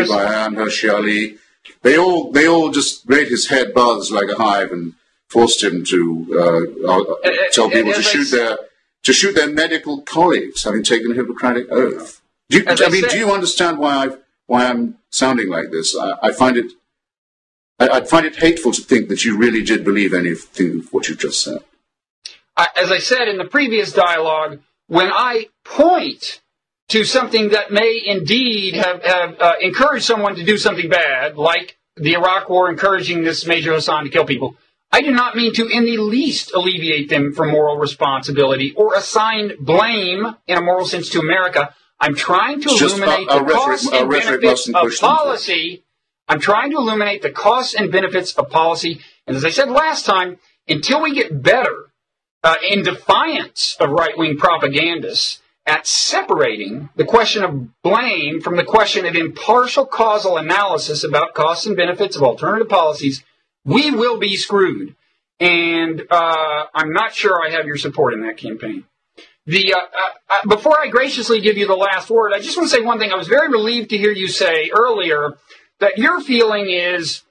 by Ayaan Hirsi Ali. They all just made his head buzz like a hive and forced him to tell people to shoot their medical colleagues, having taken a Hippocratic oath. Do you understand why I'm sounding like this? I'd find it hateful to think that you really did believe anything of what you just said. As I said in the previous dialogue, when I point to something that may indeed have encouraged someone to do something bad, like the Iraq War encouraging this Major Hassan to kill people, I do not mean to in the least alleviate them from moral responsibility or assign blame in a moral sense to America. I'm trying to illuminate the costs and benefits of policy. I'm trying to illuminate the costs and benefits of policy. And as I said last time, until we get better in defiance of right-wing propagandists at separating the question of blame from the question of impartial causal analysis about costs and benefits of alternative policies, we will be screwed. And I'm not sure I have your support in that campaign. Before I graciously give you the last word, I just want to say one thing. I was very relieved to hear you say earlier that your feeling is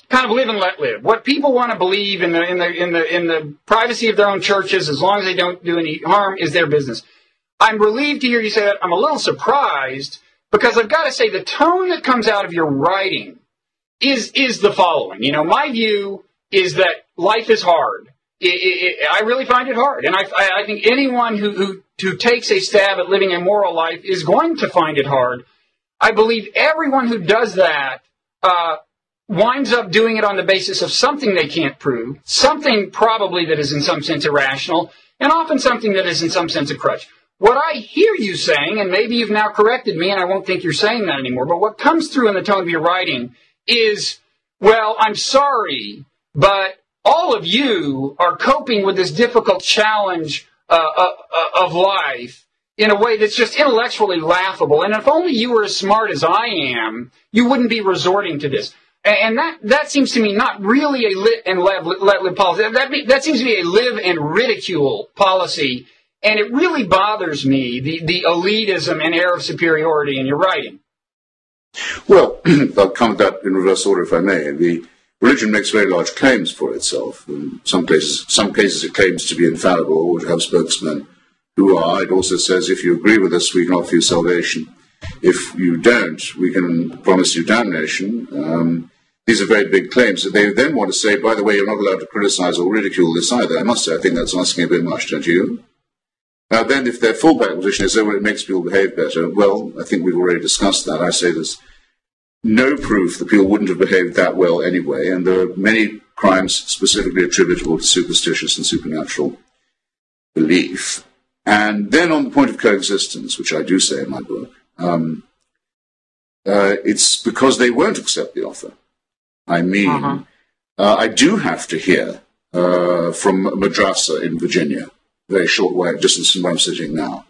kind of live and let live. What people want to believe in the privacy of their own churches, as long as they don't do any harm, is their business. I'm relieved to hear you say that. I'm a little surprised because I've got to say the tone that comes out of your writing is the following. You know, my view is that life is hard. I really find it hard, and I think anyone who takes a stab at living a moral life is going to find it hard. I believe everyone who does that winds up doing it on the basis of something they can't prove, something probably that is in some sense irrational, and often something that is in some sense a crutch. What I hear you saying, and maybe you've now corrected me and I won't think you're saying that anymore, but what comes through in the tone of your writing is, well, I'm sorry, but all of you are coping with this difficult challenge of life in a way that's just intellectually laughable. And if only you were as smart as I am, you wouldn't be resorting to this. And that seems to me not really a lit and let live policy. That seems to be a live and ridicule policy. And it really bothers me, the elitism and air of superiority in your writing. Well, I'll come to that in reverse order, if I may. The religion makes very large claims for itself. In some cases it claims to be infallible or to have spokesmen who are. It also says, if you agree with us, we can offer you salvation. If you don't, we can promise you damnation. These are very big claims. They then want to say, by the way, you're not allowed to criticize or ridicule this either. I must say, I think that's asking a bit much, don't you? Now then, if their fallback position is, well, it makes people behave better, well, I think we've already discussed that. I say there's no proof that people wouldn't have behaved that well anyway, and there are many crimes specifically attributable to superstitious and supernatural belief. And then on the point of coexistence, which I do say in my book, it's because they won't accept the offer. I mean, I do have to hear from a madrasa in Virginia, very short way, distance from where I'm sitting now,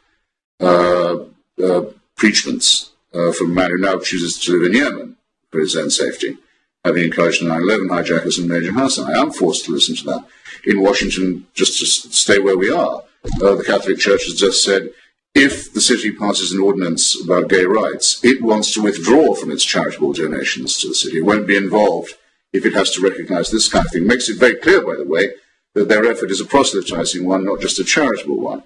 preachments from a man who now chooses to live in Yemen for his own safety, having encouraged the 9/11 hijackers and Major Hassan. I am forced to listen to that. In Washington, just to stay where we are, the Catholic Church has just said, if the city passes an ordinance about gay rights, it wants to withdraw from its charitable donations to the city. It won't be involved if it has to recognize this kind of thing. It makes it very clear, by the way, that their effort is a proselytizing one, not just a charitable one.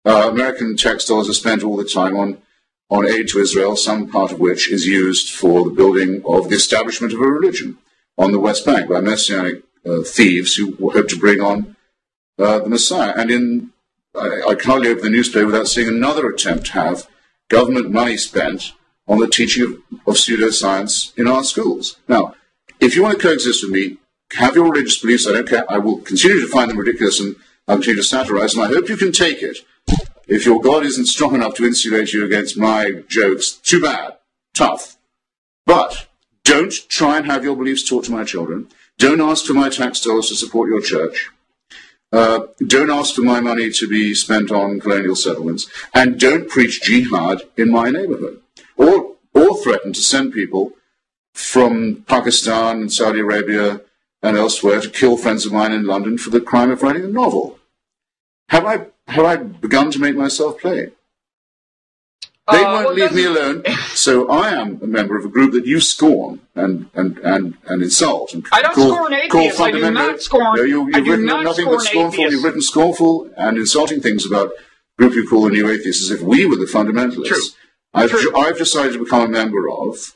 American tax dollars are spent all the time on aid to Israel, some part of which is used for the building of the establishment of a religion on the West Bank by messianic thieves who hope to bring on the Messiah. And I can hardly open the newspaper without seeing another attempt to have government money spent on the teaching of pseudoscience in our schools. Now, if you want to coexist with me, have your religious beliefs, I don't care. I will continue to find them ridiculous and I'll continue to satirize them. I hope you can take it. If your God isn't strong enough to insulate you against my jokes, too bad, tough. But don't try and have your beliefs taught to my children. Don't ask for my tax dollars to support your church. Don't ask for my money to be spent on colonial settlements. And don't preach jihad in my neighborhood. Or threaten to send people from Pakistan and Saudi Arabia and elsewhere to kill friends of mine in London for the crime of writing a novel. Have I begun to make myself plain? They won't leave me alone. So I am a member of a group that you scorn and insult. And I don't scorn atheists. I do not scorn. No, you've written nothing but scornful. You've written scornful and insulting things about a group you call the New Atheists, as if we were the fundamentalists. True. I've decided to become a member of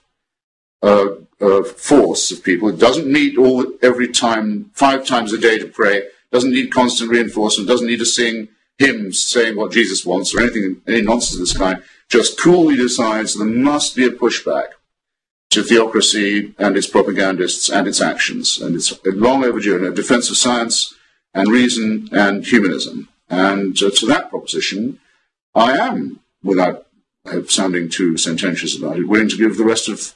a force of people. It doesn't need every time 5 times a day to pray. Doesn't need constant reinforcement. Doesn't need to sing hymns saying what Jesus wants or any nonsense of this kind. Just coolly decides there must be a pushback to theocracy and its propagandists and its actions. And it's long overdue in a defense of science and reason and humanism. And to that proposition, I am, without sounding too sententious about it, willing to give the rest of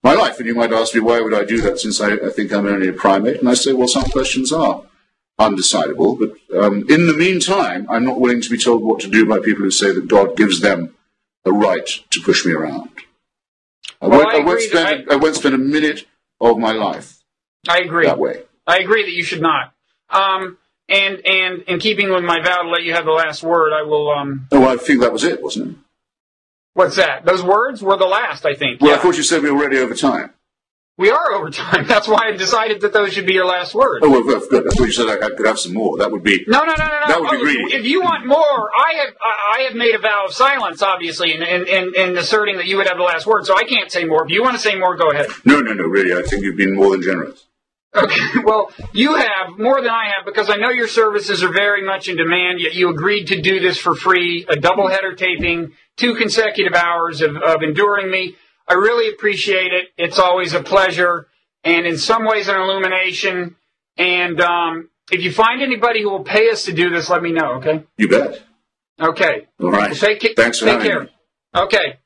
my life. And you might ask me, why would I do that since I think I'm only a primate? And I say, well, some questions are undecidable. But in the meantime, I'm not willing to be told what to do by people who say that God gives them a right to push me around. I won't spend a minute of my life that way. I agree that you should not. And in keeping with my vow to let you have the last word, I will... Oh, I think that was it, wasn't it? What's that? Those words were the last, I think. Well, yeah. I thought you said we were already over time. We are over time. That's why I decided that those should be your last words. Oh, well, good. I thought you said I could have some more. That would be... No. That would be greedy. If you want more, I have made a vow of silence, obviously, in asserting that you would have the last word, so I can't say more. If you want to say more, go ahead. No, really. I think you've been more than generous. Okay, well, you have more than I have, because I know your services are very much in demand, yet you agreed to do this for free, a doubleheader taping, 2 consecutive hours of enduring me. I really appreciate it. It's always a pleasure, and in some ways an illumination. And if you find anybody who will pay us to do this, let me know, okay? You bet. Okay. All right. Well, Thanks for having me. Okay.